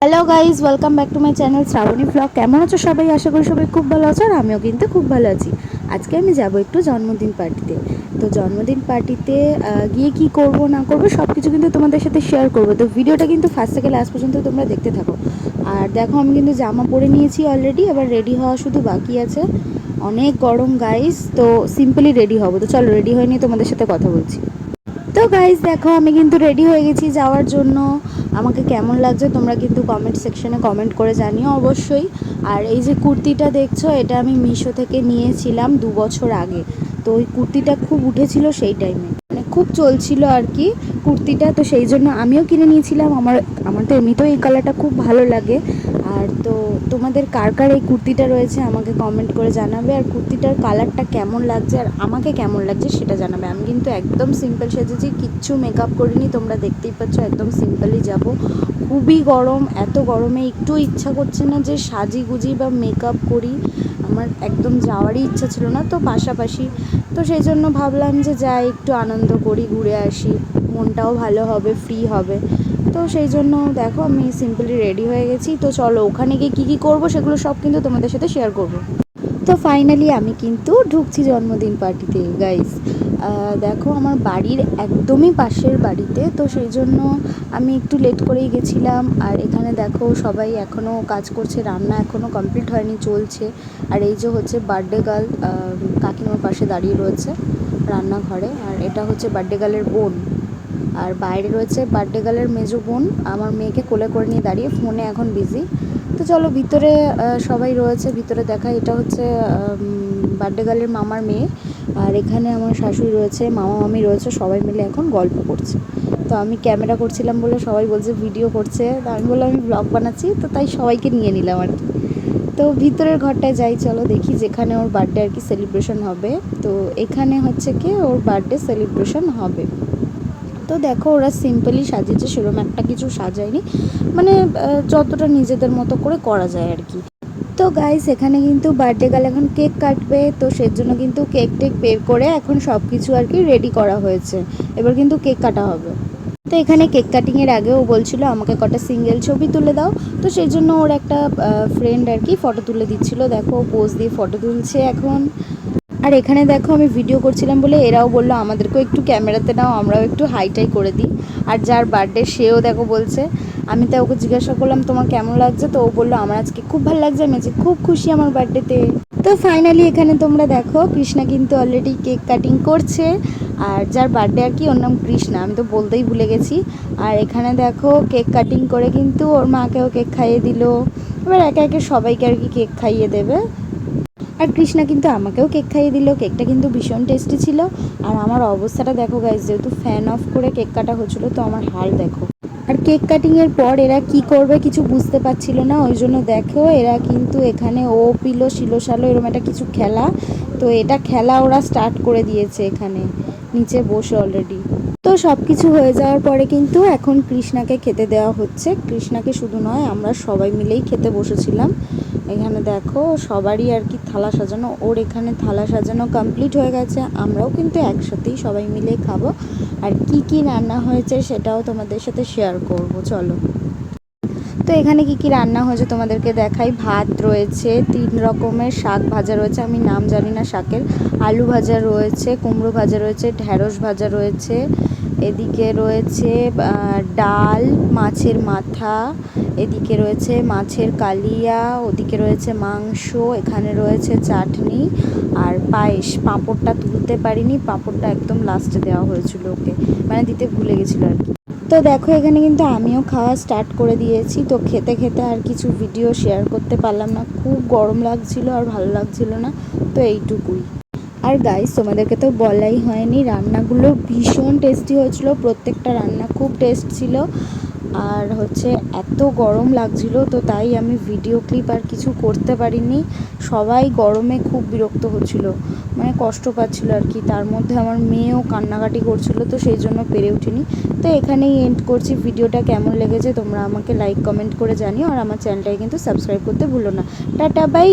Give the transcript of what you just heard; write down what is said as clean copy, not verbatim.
Hello guys, welcome back to my channel Shrabani blog. কেমন আছো সবাই? আশা করি সবাই খুব ভালো আছো, আর আমিও কিন্তু খুব ভালো আছি। আজকে আমি যাব একটু জন্মদিন পার্টিতে। তো জন্মদিন পার্টিতে গিয়ে কি করব না করব সব কিছু কিন্তু তোমাদের সাথে শেয়ার করব। তো ভিডিওটা কিন্তু ফার্স্ট থেকে লাস্ট পর্যন্ত তোমরা দেখতে থাকো। আর দেখো, আমি কিন্তু জামা পরে নিয়েছি অলরেডি, এবার রেডি হওয়া শুধু বাকি আছে। অনেক গরম গাইজ, তো সিম্পলি রেডি হবো। তো চলো, রেডি হয়ে নিয়ে তোমাদের সাথে কথা বলছি। তো গাইজ দেখো, আমি কিন্তু রেডি হয়ে গেছি যাওয়ার জন্য। আমাকে কেমন লাগছে তোমরা কিন্তু কমেন্ট সেকশনে কমেন্ট করে জানিও অবশ্যই। আর এই যে কুর্তিটা দেখছো, এটা আমি মিশো থেকে নিয়েছিলাম 2 বছর আগে। তো ওই কুর্তিটা খুব উঠেছিল সেই টাইমে, মানে খুব চলছিল আর কি কুর্তিটা। তো সেই জন্য আমিও কিনে নিয়েছিলাম। আমার আমার তো এমনিতেও এই কালারটা খুব ভালো লাগে। আর তো তোমাদের কার কার এই কুর্তিটা রয়েছে আমাকে কমেন্ট করে জানাবে। আর কুর্তিটার কালারটা কেমন লাগছে আর আমাকে কেমন লাগছে সেটা জানাবে। আমি কিন্তু একদম সিম্পল সেজেছি, কিচ্ছু মেকআপ করিনি, তোমরা দেখতেই পাচ্ছ একদম সিম্পলই যাব। খুবই গরম, এত গরমে একটু ইচ্ছা করছে না যে সাজি গুজি বা মেকআপ করি। আমার একদম যাওয়ারই ইচ্ছা ছিল না, তো পাশাপাশি তো সেই জন্য ভাবলাম যে যাই, একটু আনন্দ করি, ঘুরে আসি, মনটাও ভালো হবে, ফ্রি হবে। তো সেই জন্য দেখো, আমি সিম্পলি রেডি হয়ে গেছি। তো চলো, ওখানে গিয়ে কী করবো সেগুলো সব কিন্তু তোমাদের সাথে শেয়ার করবো। তো ফাইনালি আমি কিন্তু ঢুকছি জন্মদিন পার্টিতে গাইস। দেখো, আমার বাড়ির একদমই পাশের বাড়িতে, তো সেই জন্য আমি একটু লেট করেই গেছিলাম। আর এখানে দেখো, সবাই এখনও কাজ করছে, রান্না এখনও কমপ্লিট হয়নি, চলছে। আর এই যে হচ্ছে বার্থডে গার্ল, কাকিমার পাশে দাঁড়িয়ে রয়েছে রান্নাঘরে। আর এটা হচ্ছে বার্থডে গার্লের বোন। আর বাইরে রয়েছে বার্থডে গার্লের মেজো বোন, আমার মেয়েকে কোলে করে নিয়ে দাঁড়িয়ে ফোনে এখন বিজি। তো চলো, ভিতরে সবাই রয়েছে, ভিতরে দেখা। এটা হচ্ছে বার্থডে গার্লের মামার মেয়ে। আর এখানে আমার শাশুড়ি রয়েছে, মামা মামি রয়েছে, সবাই মিলে এখন গল্প করছে। তো আমি ক্যামেরা করছিলাম বলে সবাই বলছে ভিডিও করছে, তো আমি বললাম আমি ব্লগ বানাচ্ছি, তো তাই সবাইকে নিয়ে নিলাম আর কি। তো ভিতরের ঘরটায় যাই, চলো দেখি, যেখানে ওর বার্থডে আর কি সেলিব্রেশন হবে। তো এখানে হচ্ছে কি ওর বার্থডে সেলিব্রেশন হবে। তো দেখো, ওরা সিম্পলি সাজিয়েছে, সেরকম একটা কিছু সাজায়নি, মানে যতটা নিজেদের মতো করে করা যায় আর কি। তো গাইস, এখানে কিন্তু বার্থডে গার্ল এখন কেক কাটবে, তো সেই জন্য কিন্তু কেক টেক বের করে এখন সব কিছু আর কি রেডি করা হয়েছে। এবার কিন্তু কেক কাটা হবে। তো এখানে কেক কাটিংয়ের আগেও বলছিল আমাকে কটা সিঙ্গেল ছবি তুলে দাও। তো সেই জন্য ওর একটা ফ্রেন্ড আর কি ফটো তুলে দিচ্ছিল। দেখো, পোজ দিয়ে ফটো তুলছে এখন। আর এখানে দেখো, আমি ভিডিও করছিলাম বলে এরাও বললো আমাদেরকেও একটু ক্যামেরাতে নাও, আমরাও একটু হাইটাই করে দিই। আর যার বার্থডে সেও দেখো বলছে। আমি তো ওকে জিজ্ঞাসা করলাম তোমার কেমন লাগছে, তো ও বললো আমার আজকে খুব ভালো লাগছে, আমি আজকে খুব খুশি আমার বার্থডেতে। তো ফাইনালি এখানে তোমরা দেখো, কৃষ্ণা কিন্তু অলরেডি কেক কাটিং করছে। আর যার বার্থডে আর কি, ওর নাম কৃষ্ণা, আমি তো বলতেই ভুলে গেছি। আর এখানে দেখো, কেক কাটিং করে কিন্তু ওর মাকেও কেক খাইয়ে দিল। এবার একে একে সবাইকে আর কি কেক খাইয়ে দেবে। আর কৃষ্ণা কিন্তু আমাকেও কেক খাইয়ে দিল, কেকটা কিন্তু ভীষণ টেস্টি ছিল। আর আমার অবস্থাটা দেখো গাইজ, যেহেতু ফ্যান অফ করে কেক কাটা হচ্ছিলো, তো আমার হাল দেখো। আর কেক কাটিংয়ের পর এরা কি করবে কিছু বুঝতে পারছিল না, ওই জন্য দেখো এরা কিন্তু এখানে ও পিলো শিলো শালো এরকম একটা কিছু খেলা, তো এটা খেলা ওরা স্টার্ট করে দিয়েছে এখানে নিচে বসে অলরেডি। তো সব কিছু হয়ে যাওয়ার পরে কিন্তু এখন কৃষ্ণাকে খেতে দেওয়া হচ্ছে। কৃষ্ণাকে শুধু নয়, আমরা সবাই মিলেই খেতে বসেছিলাম। এখানে দেখো, সবারই আর কি থালা সাজানো, ওর এখানে থালা সাজানো কমপ্লিট হয়ে গেছে। আমরাও কিন্তু একসাথেই সবাই মিলে খাবো। আর কি কি রান্না হয়েছে সেটাও তোমাদের সাথে শেয়ার করব, চলো। তো এখানে কি কি রান্না হয়েছে তোমাদেরকে দেখাই। ভাত রয়েছে, 3 রকমের শাক ভাজা রয়েছে, আমি নাম জানি না শাকের। আলু ভাজা রয়েছে, কুমড়ো ভাজা রয়েছে, ঢ্যাঁড়স ভাজা রয়েছে। এদিকে রয়েছে ডাল, মাছের মাথা। এদিকে রয়েছে মাছের কালিয়া। ওদিকে রয়েছে মাংস। এখানে রয়েছে চাটনি আর পায়েস। পাঁপড়টা তুলতে পারিনি, পাঁপড়টা একদম লাস্টে দেওয়া হয়েছিল ওকে, মানে দিতে ভুলে গেছিলো আর কি। তো দেখো, এখানে কিন্তু আমিও খাওয়া স্টার্ট করে দিয়েছি। তো খেতে খেতে আর কিছু ভিডিও শেয়ার করতে পারলাম না, খুব গরম লাগছিল আর ভালো লাগছিল না, তো এইটুকুই। আর গাইস, তোমাদেরকে তো বলাই হয়নি, রান্নাগুলো ভীষণ টেস্টি হয়েছিল, প্রত্যেকটা রান্না খুব টেস্ট ছিল। আর হচ্ছে এত গরম লাগছিল, তো তাই আমি ভিডিও ক্লিপ আর কিছু করতে পারিনি। সবাই গরমে খুব বিরক্ত হচ্ছিল, মানে কষ্ট পাচ্ছিল আর কি। তার মধ্যে আমার মেয়েও কান্নাকাটি করছিল, তো সেই জন্য পেরে উঠিনি। তো এখানেই এন্ড করছি। ভিডিওটা কেমন লেগেছে তোমরা আমাকে লাইক কমেন্ট করে জানিও, আর আমার চ্যানেলটাকে কিন্তু সাবস্ক্রাইব করতে ভুলো না। Tata, by.